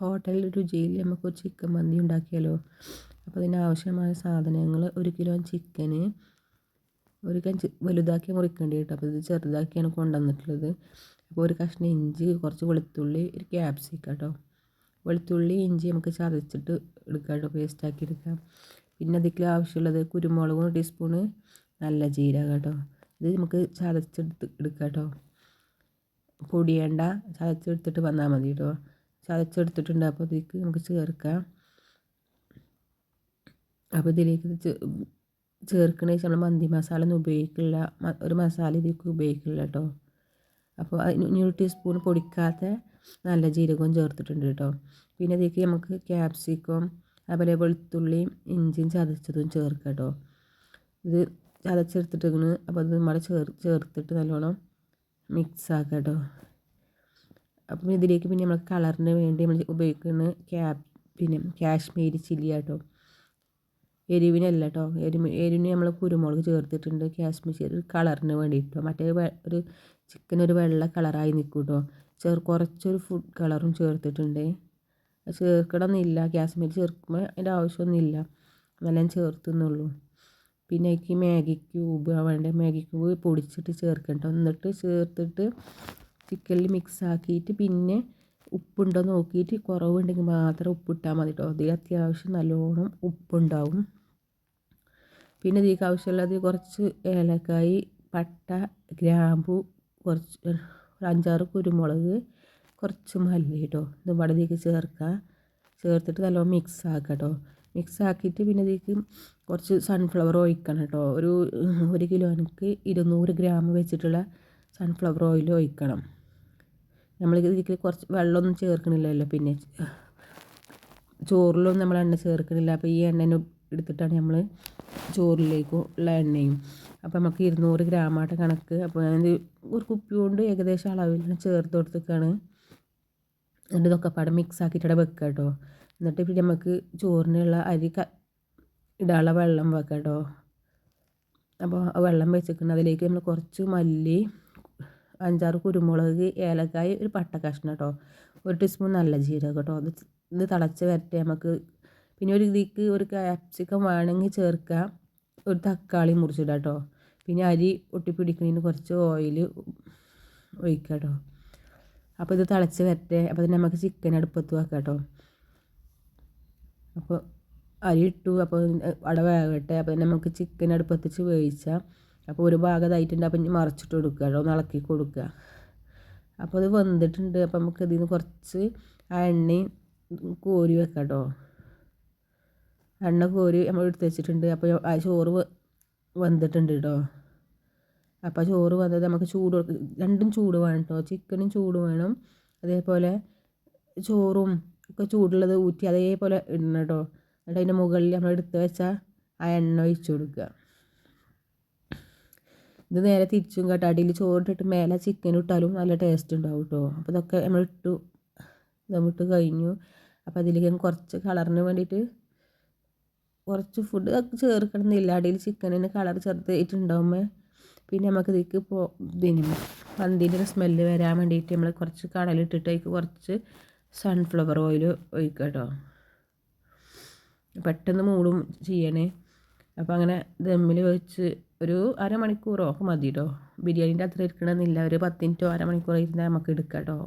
Hotel രുചിയിൽ നമുക്കൊരു chicken മന്തി ഉണ്ടാക്കിയാലോ? അപ്പോൾ അതിനാവശ്യമായ സാധനങ്ങൾ 1 കിലോ ചിക്കന്, ഒരു വലുതാക്കി മുറിക്കേണ്ടി കേട്ടോ. അപ്പോൾ ഇത് ചെറുതാക്കിയാണ് കൊണ്ടുവന്നിട്ടുള്ളത്. അപ്പോൾ ഒരു കഷ്ണം ഇഞ്ചി, കുറച്ച് വെളുത്തുള്ളി, ഒരു ക്യാപ്സിക്കം കേട്ടോ. വെളുത്തുള്ളി ഇഞ്ചി നമുക്ക് ചതച്ചിട്ട് എടുക്കാം കേട്ടോ, പേസ്റ്റാക്കി എടുക്കാം. പിന്നെ അതിലേക്ക് ആവശ്യമുള്ളത് കുരുമുളക് 1 ടീസ്പൂണ്, നല്ല ജീരകം കേട്ടോ. ഇത് നമുക്ക് ചതച്ചെടുത്ത് എടുക്കാം കേട്ടോ. പൊടിയേണ്ട, ചതച്ചെടുത്തിട്ട് വന്നാൽ മതി കേട്ടോ. ചതച്ചെടുത്തിട്ടുണ്ട്. അപ്പോൾ ഇതിലേക്ക് നമുക്ക് ചേർക്കാം. അപ്പോൾ ഇതിലേക്ക് ചേർക്കണ വെച്ചാൽ നമ്മൾ മന്തി മസാല ഒന്നും ഉപയോഗിക്കില്ല, ഒരു മസാല ഇതിലേക്ക് ഉപയോഗിക്കില്ല കേട്ടോ. അപ്പോൾ 1 ടീസ്പൂൺ പൊടിക്കാത്ത നല്ല ജീരകവും ചേർത്തിട്ടുണ്ട് കേട്ടോ. പിന്നെ ഇതിലേക്ക് നമുക്ക് ക്യാപ്സിക്കം, അതുപോലെ വെളുത്തുള്ളിയും ഇഞ്ചിയും ചതച്ചതും ചേർക്കാം കേട്ടോ. ഇത് ചതച്ചെടുത്തിട്ടിങ്ങനെ, അപ്പോൾ അത് നമ്മൾ ചേർത്തിട്ട് നല്ലോണം മിക്സ് ആക്കാം കേട്ടോ. അപ്പം ഇതിലേക്ക് പിന്നെ നമ്മൾ കളറിന് വേണ്ടി നമ്മൾ ഉപയോഗിക്കുന്ന പിന്നെ കാശ്മീരി ചില്ലി കേട്ടോ. എരിവിനല്ല കേട്ടോ, എരിവിന് നമ്മൾ കുരുമുളക് ചേർത്തിട്ടുണ്ട്. കാശ്മീരി കളറിന് വേണ്ടിയിട്ടോ. മറ്റേ ഒരു ചിക്കൻ ഒരു വെള്ള കളറായി നിൽക്കും കേട്ടോ. കുറച്ചൊരു ഫുഡ് കളറും ചേർത്തിട്ടുണ്ട്. ചേർക്കണമെന്നില്ല, കാശ്മീരി ചേർക്കുമ്പോൾ അതിൻ്റെ ആവശ്യമൊന്നുമില്ല, എന്നെല്ലാം ചേർത്തുന്നുള്ളൂ. പിന്നെ എനിക്ക് മാഗി ക്യൂബ് വേണ്ട, മാഗി ക്യൂബ് പൊടിച്ചിട്ട് ചേർക്കണം കേട്ടോ. എന്നിട്ട് ചേർത്തിട്ട് ചിക്കനിൽ മിക്സ് ആക്കിയിട്ട് പിന്നെ ഉപ്പുണ്ടോ നോക്കിയിട്ട് കുറവുണ്ടെങ്കിൽ മാത്രം ഉപ്പിട്ടാൽ മതി കേട്ടോ. അതിൽ അത്യാവശ്യം നല്ലോണം ഉപ്പുണ്ടാവും. പിന്നെ ഇതിലേക്ക് ആവശ്യമുള്ളത് കുറച്ച് ഏലക്കായ്, പട്ട, ഗ്രാമ്പു, കുറച്ച് ഒരു 5-6 കുരുമുളക്, കുറച്ച് മല്ലി കേട്ടോ. ഇത് ഇതിലേക്ക് ചേർക്കുക. ചേർത്തിട്ട് നല്ലോണം മിക്സ് ആക്കുക കേട്ടോ. മിക്സ് ആക്കിയിട്ട് പിന്നെ ഇതിലേക്ക് കുറച്ച് സൺഫ്ലവർ ഒഴിക്കണം കേട്ടോ. ഒരു 1 കിലോയ്ക്ക് 200 ഗ്രാം വെച്ചിട്ടുള്ള സൺഫ്ലവർ ഓയിൽ ഒഴിക്കണം. നമ്മൾ ഇതിലേക്ക് കുറച്ച് വെള്ളമൊന്നും ചേർക്കണില്ലല്ലോ, പിന്നെ ചോറിലൊന്നും നമ്മൾ എണ്ണ ചേർക്കണില്ല. അപ്പോൾ ഈ എണ്ണ എടുത്തിട്ടാണ് നമ്മൾ ചോറിലേക്കുള്ള എണ്ണയും. അപ്പോൾ നമുക്ക് 200 ഗ്രാമായിട്ട് കണക്ക്. അപ്പോൾ ഞാൻ ഒരു കുപ്പി കൊണ്ട് ഏകദേശം അളവിൽ ചേർത്ത് കൊടുത്തേക്കാണ്. എന്നിട്ട് ഇതൊക്കെ പാടെ മിക്സ് ആക്കിയിട്ട് അവിടെ വെക്കുക കേട്ടോ. എന്നിട്ട് പിന്നെ നമുക്ക് ചോറിനുള്ള അരി ഇടാനുള്ള വെള്ളം വെക്കാം കേട്ടോ. അപ്പോൾ വെള്ളം വെച്ചിട്ടുണ്ട്. അതിലേക്ക് നമ്മൾ കുറച്ച് മല്ലി, 5-6 കുരുമുളക്, ഏലക്കായ്, ഒരു പട്ട കഷ്ണം കേട്ടോ, 1 ടീസ്പൂൺ നല്ല ജീരകം കേട്ടോ. ഇത് തിളച്ച് വരട്ടെ നമുക്ക്. പിന്നെ ഇതിലേക്ക് ഒരു ക്യാപ്സിക്കം വേണമെങ്കിൽ ചേർക്കാം, ഒരു തക്കാളി മുറിച്ചിടാം കേട്ടോ. പിന്നെ അരി ഒട്ടിപ്പിടിക്കുന്നതിന് കുറച്ച് ഓയിൽ ഒഴിക്കാം കേട്ടോ. അപ്പോൾ ഇത് തിളച്ച് വരട്ടെ. അപ്പോൾ തന്നെ നമുക്ക് ചിക്കൻ അടുപ്പത്ത് വെക്കാം കേട്ടോ. അപ്പോൾ അരി ഇട്ടു, അപ്പോൾ അവിടെ വേകട്ടെ. അപ്പോൾ തന്നെ നമുക്ക് ചിക്കൻ അടുപ്പത്ത് വെച്ച് വേവിച്ചാൽ. അപ്പോൾ ഒരു ഭാഗത്തായിട്ടുണ്ട്. അപ്പോൾ ഇനി മറിച്ചിട്ട് കൊടുക്കുക കേട്ടോ, ഒന്ന് ഇളക്കി കൊടുക്കുക. അപ്പോൾ അത് വെന്തിട്ടുണ്ട്. അപ്പോൾ നമുക്ക് ഇതിൽ നിന്ന് കുറച്ച് ആ എണ്ണയും കോരി വെക്കാം കേട്ടോ. എണ്ണ കോരി നമ്മൾ എടുത്ത് വെച്ചിട്ടുണ്ട്. അപ്പോൾ ആ ചോറ് വെന്തിട്ടുണ്ട് കേട്ടോ. അപ്പോൾ ചോറ് വന്നത് നമുക്ക് രണ്ടും ചൂട് വേണം കേട്ടോ. ചിക്കനും ചൂട് വേണം, അതേപോലെ ചോറും ഒക്കെ ചൂടുള്ളത് ഊറ്റി അതേപോലെ ഇടണം കേട്ടോ. എന്നിട്ട് അതിൻ്റെ മുകളിൽ നമ്മൾ എടുത്ത് വെച്ചാൽ ആ എണ്ണ ഒഴിച്ച് കൊടുക്കുക. ഇത് നേരെ തിരിച്ചും കേട്ടോ. അടിയിൽ ചോറിട്ടിട്ട് മേലെ ചിക്കൻ ഇട്ടാലും നല്ല ടേസ്റ്റ് ഉണ്ടാവും കേട്ടോ. അപ്പോൾ ഇതൊക്കെ നമ്മളിട്ട് കഴിഞ്ഞു. അപ്പോൾ അതിലേക്ക് കുറച്ച് കളറിന് വേണ്ടിയിട്ട് കുറച്ച് ഫുഡ് ചേർക്കണമെന്നില്ല. അടിയിൽ ചിക്കനിന് കളർ ചെറുതായിട്ടുണ്ടാകുമ്പോൾ പിന്നെ നമുക്ക് ഇതിലേക്ക് മന്തിൻ്റെ സ്മെല്ല് വരാൻ വേണ്ടിയിട്ട് നമ്മൾ കുറച്ച് കടലിട്ടിട്ട് അതിലേക്ക് കുറച്ച് സൺഫ്ലവർ ഓയിൽ ഒഴിക്കുക കേട്ടോ. പെട്ടെന്ന് മൂടും ചെയ്യണേ. അപ്പോൾ അങ്ങനെ ദമ്മിൽ വെച്ച് ഒരു അരമണിക്കൂറോ ഒക്കെ മതി കേട്ടോ. ബിരിയാണീൻ്റെ അത്ര ഇരിക്കണമെന്നില്ല, ഒരു 10 മിനിറ്റോ അരമണിക്കൂറോ ഇരുന്നാൽ നമുക്ക് എടുക്കാം കേട്ടോ.